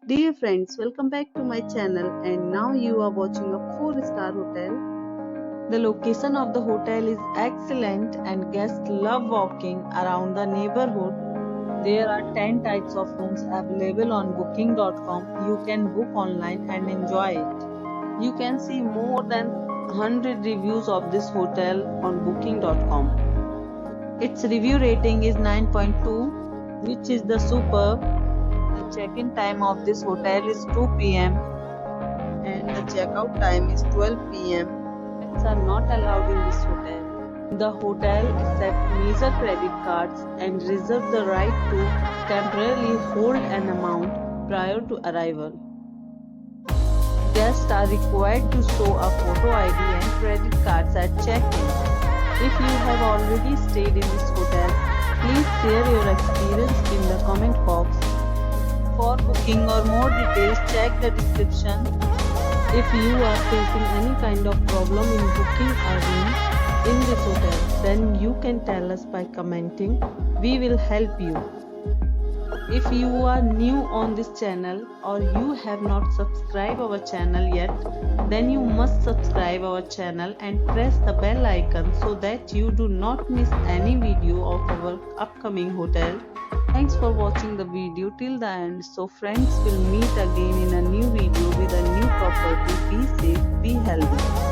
Dear friends, welcome back to my channel, and now you are watching a 4-star hotel. The location of the hotel is excellent and guests love walking around the neighborhood. There are 10 types of rooms available on booking.com. You can book online and enjoy it. You can see more than 100 reviews of this hotel on booking.com. Its review rating is 9.2, which is the superb. The check-in time of this hotel is 2 p.m. and the checkout time is 12 p.m. Pets are not allowed in this hotel. The hotel accepts major credit cards and reserves the right to temporarily hold an amount prior to arrival. Guests are required to show a photo ID and credit cards at check-in. If you have already stayed in this hotel, please share your experience in the comment box. For booking or more details, check the description. If you are facing any kind of problem in booking a room in this hotel, then you can tell us by commenting. We will help you. If you are new on this channel or you have not subscribed our channel yet, then you must subscribe our channel and press the bell icon so that you do not miss any video of our upcoming hotel. Thanks for watching the video till the end. So friends, will meet again in a new video with a new property. Be safe, be healthy.